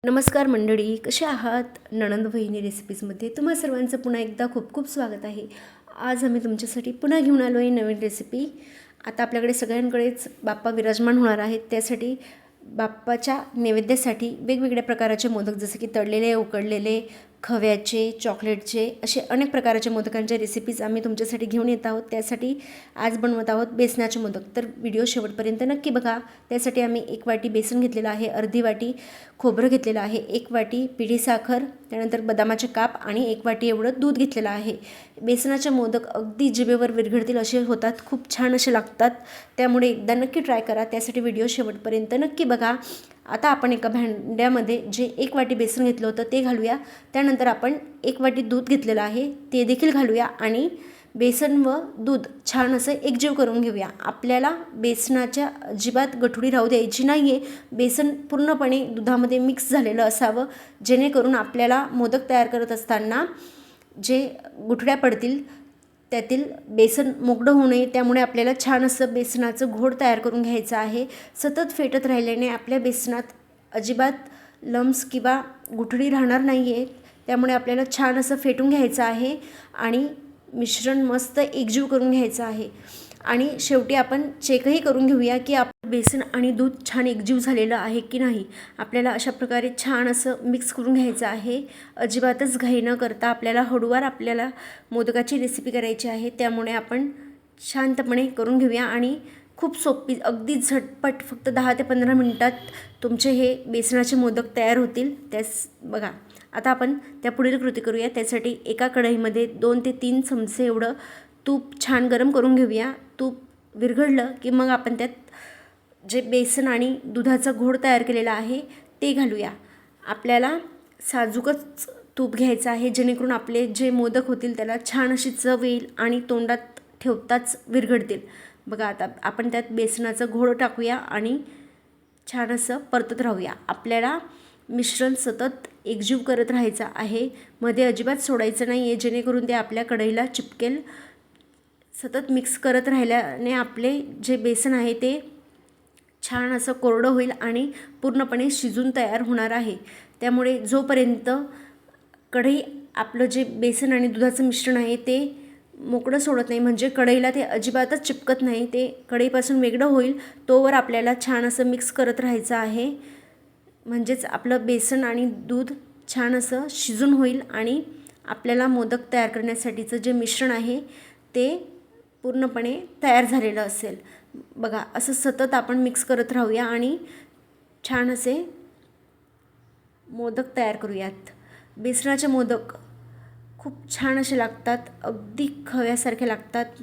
नमस्कार मंडळी, कसे आहात? नणंद वहिनी रेसिपीजमध्ये तुम्हा सर्वांचं पुन्हा एकदा खूप खूप स्वागत आहे. आज आम्ही तुमच्यासाठी पुन्हा घेऊन आलो आहे नवीन रेसिपी. आता आपल्याकडे सगळ्यांकडेच बाप्पा विराजमान होणार आहेत. त्यासाठी बाप्पाच्या नैवेद्यासाठी वेगवेगळ्या प्रकारचे मोदक, जसे की तळलेले, उकडलेले, खव्याचे, चॉकलेटचे, असे अनेक प्रकारच्या मोदकांच्या रेसिपीज आम्ही तुमच्यासाठी घेऊन येत आहोत. त्यासाठी आज बनवत आहोत बेसनाचे मोदक. तर व्हिडिओ शेवटपर्यंत नक्की बघा. त्यासाठी आम्ही 1 वाटी बेसन घेतलेलं आहे, अर्धी वाटी खोबरं घेतलेलं आहे, 1 वाटी पिठी साखर, त्यानंतर बदामाचे काप आणि 1 वाटी एवढं दूध घेतलेलं आहे. बेसनाचे मोदक अगदी जिभेवर विरघळतील असे होतात, खूप छान असे लागतात. त्यामुळे एकदा नक्की ट्राय करा. त्यासाठी व्हिडिओ शेवटपर्यंत नक्की बघा. आता आपण एका भांड्यामध्ये जे 1 वाटी बेसन घेतलं होतं ते घालूया. त्यानंतर आपण 1 वाटी दूध घेतलेलं आहे ते देखील घालूया आणि बेसन व दूध छान असं एकजीव करून घेऊया. आपल्याला बेसनाच्या अजिबात गठुडी राहू द्यायची नाही आहे. बेसन पूर्णपणे दुधामध्ये मिक्स झालेलं असावं, जेणेकरून आपल्याला मोदक तयार करत असताना जे गुठळ्या पडतील त्यातील बेसन मोकळं होऊ नये. त्यामुळे आपल्याला छान असं बेसनाचं घोळ तयार करून घ्यायचं आहे. सतत फेटत राहिल्याने आपल्या बेसनात अजिबात लम्स किंवा गुठळी राहणार नाही आहे. त्यामुळे आपल्याला छान असं फेटून घ्यायचं आहे आणि मिश्रण मस्त एकजीव करून घ्यायचं आहे. आणि शेवटी आपण चेकही करून घेऊया की आपलं बेसन आणि दूध छान एकजीव झालेलं आहे की नाही. आपल्याला अशा प्रकारे छान असं मिक्स करून घ्यायचं आहे. अजिबातच घाई न करता आपल्याला हळूवार आपल्याला मोदकाची रेसिपी करायची आहे. त्यामुळे आपण शांतपणे करून घेऊया आणि खूप सोपी, अगदी झटपट, फक्त 10 ते 15 मिनिटात तुमचे हे बेसनाचे मोदक तयार होतील. त्यास बघा. आता आपण त्या पुढील कृती करूया. त्यासाठी एका कढईमध्ये 2 ते 3 चमचे एवढं तूप छान गरम करून घेऊया. तूप विरघळलं की मग आपण त्यात जे बेसन आणि दुधाचा घोळ तयार केलेला आहे ते घालूया. आपल्याला साजूकच तूप घ्यायचं आहे, जेणेकरून आपले जे मोदक होतील त्याला छान अशी चव येईल आणि तोंडात ठेवताच विरघळतील. बघा, आता आपण त्यात बेसनाचा घोळ टाकूया आणि छान असं परतत राहूया. आपल्याला मिश्रण सतत एकजीव करत राहायचं आहे, मध्ये अजिबात सोडायचं नाही आहे, जेणेकरून ते आपल्या कढईला चिपकेल. सतत मिक्स करत राहिल्याने आपले जे बेसन आहे ते छान असं कोरडं होईल आणि पूर्णपणे शिजून तयार होणार आहे. त्यामुळे जोपर्यंत कढई आपलं जे बेसन आणि दुधाचं मिश्रण आहे ते मोकळं सोडत नाही, म्हणजे कढईला ते अजिबातच चिपकत नाही, ते कढईपासून वेगळं होईल, तोवर आपल्याला छान असं मिक्स करत राहायचं आहे. म्हणजेच आपलं बेसन आणि दूध छान असं शिजून होईल आणि आपल्याला मोदक तयार करण्यासाठीचं जे मिश्रण आहे ते पूर्णपणे तयार झालेलं असेल. बघा, असं सतत आपण मिक्स करत राहूया आणि छान असे मोदक तयार करूयात. बेसनाचे मोदक खूप छान असे लागतात, अगदी खव्यासारखे लागतात.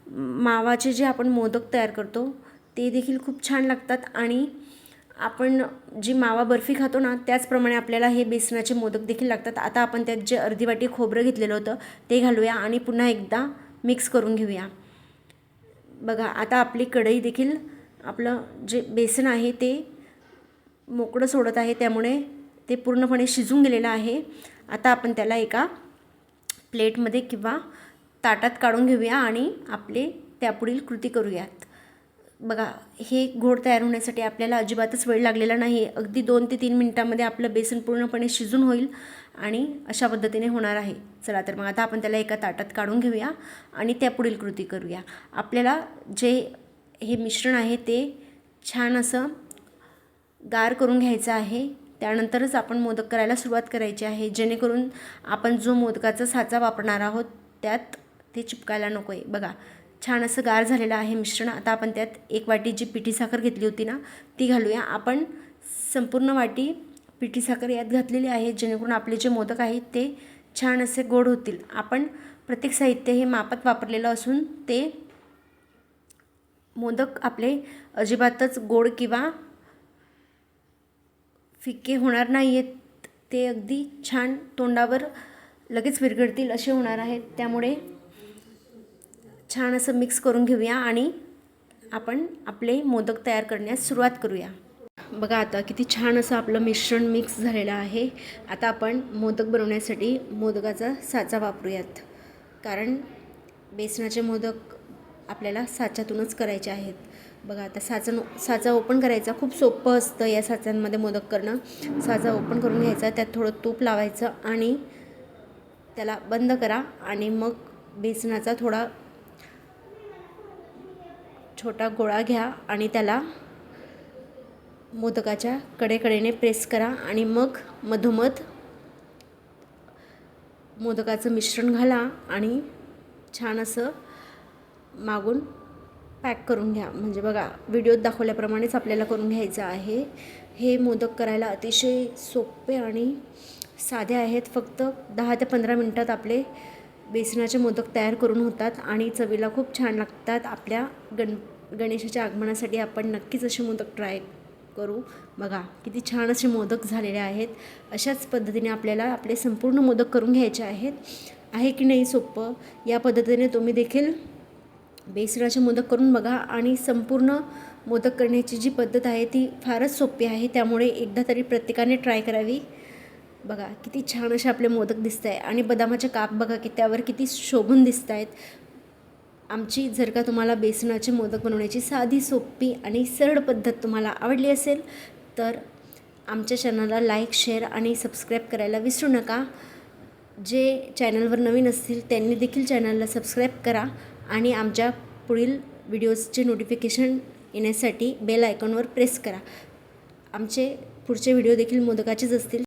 मावाचे जे आपण मोदक तयार करतो ते देखील खूप छान लागतात आणि आपण जी मावा बर्फी खातो ना, त्याचप्रमाणे आपल्याला हे बेसनाचे मोदक देखील लागतात. आता आपण त्यात जे अर्धी वाटी खोबरं घेतलेलं होतं ते घालूया आणि पुन्हा एकदा मिक्स करून घेऊया. बघा, आता आपली कढई देखील आपलं जे बेसन आहे ते मोकळं सोडत आहे, त्यामुळे ते पूर्णपणे शिजून गेलेलं आहे. आता आपण त्याला एका प्लेटमध्ये किंवा ताटात काढून घेऊया आणि आपले त्यापुढील कृती करूयात. बघा, हे घोळ तयार होण्यासाठी आपल्याला अजिबातच वेळ लागलेला नाही आहे. अगदी 2 ते 3 मिनिटांमध्ये आपलं बेसन पूर्णपणे शिजून होईल आणि अशा पद्धतीने होणार आहे. चला तर मग आता आपण त्याला एका ताटात काढून घेऊया आणि त्यापुढील कृती करूया. आपल्याला जे हे मिश्रण आहे ते छान असं गार करून घ्यायचं आहे. त्यानंतरच आपण मोदक करायला सुरुवात करायची आहे, जेणेकरून आपण जो मोदकाचा साचा वापरणार आहोत त्यात ते चिपकायला नको आहे. बघा, छान असं गार झालेलं आहे मिश्रण. आता आपण त्यात 1 वाटी जी पिठी साखर घेतली होती ना ती घालूया. आपण संपूर्ण वाटी पिठी साखर यात घातलेली आहे, जेणेकरून आपले जे मोदक आहेत ते छान असे गोड होतील. आपण प्रत्येक साहित्य हे मापात वापरलेलं असून ते मोदक आपले अजिबातच गोड किंवा फिके होणार नाही आहेत. ते अगदी छान तोंडावर लगेच विरघळतील असे होणार आहेत. त्यामुळे छान असं मिक्स करून घेऊया आणि आपण आपले मोदक तयार करण्यास सुरुवात करूया. बघा, आता किती छान असं आपलं मिश्रण मिक्स झालेलं आहे. आता आपण मोदक बनवण्यासाठी मोदकाचा साचा वापरूयात, कारण बेसनाचे मोदक आपल्याला साच्यातूनच करायचे आहेत. बघा आता साचा ओपन करायचा. खूप सोपं असतं या साच्यांमध्ये मोदक करणं. साचा ओपन करून घ्यायचा, त्यात थोडं तूप लावायचं आणि त्याला बंद करा आणि मग बेसनाचा थोडा छोटा गोळा घ्या आणि त्याला मोदकाच्या कडेकडेने प्रेस करा आणि मग मधोमध मोदकाचं मिश्रण घाला आणि छान असं मागून पॅक करून घ्या. म्हणजे बघा व्हिडिओत दाखवल्याप्रमाणेच आपल्याला करून घ्यायचं आहे. हे मोदक करायला अतिशय सोपे आणि साधे आहेत. फक्त 10 ते 15 मिनटात आपले बेसनाचे मोदक तयार करून होतात आणि चवीला खूप छान लागतात. आपल्या गणेशाच्या आगमनासाठी आपण नक्कीच असे मोदक ट्राय करू. बघा किती छान असे मोदक झालेले आहेत. अशाच पद्धतीने आपल्याला आपले संपूर्ण मोदक करून घ्यायचे आहेत. आहे की नाही सोपं? या पद्धतीने तुम्ही देखील बेसनाचे मोदक करून बघा आणि संपूर्ण मोदक करण्याची जी पद्धत आहे ती फारच सोपी आहे. त्यामुळे एकदा तरी प्रत्येकाने ट्राय करावी. बघा किती छान असे आपले मोदक दिसत आहे आणि बदामाचे काप बघा की त्यावर किती शोभून दिसत आहेत. आमची जर का तुम्हाला बेसनाचे मोदक बनवण्याची साधी सोपी आणि सरळ पद्धत तुम्हाला आवडली असेल तर आमच्या चॅनलला लाईक, शेअर आणि सबस्क्राईब करायला विसरू नका. जे चॅनलवर नवीन असतील त्यांनी देखील चॅनलला सबस्क्राईब करा आणि आमच्या पुढील व्हिडिओजचे नोटिफिकेशन येण्यासाठी बेल आयकॉनवर प्रेस करा. आमचे पुढचे व्हिडिओ देखील मोदकाचेच असतील.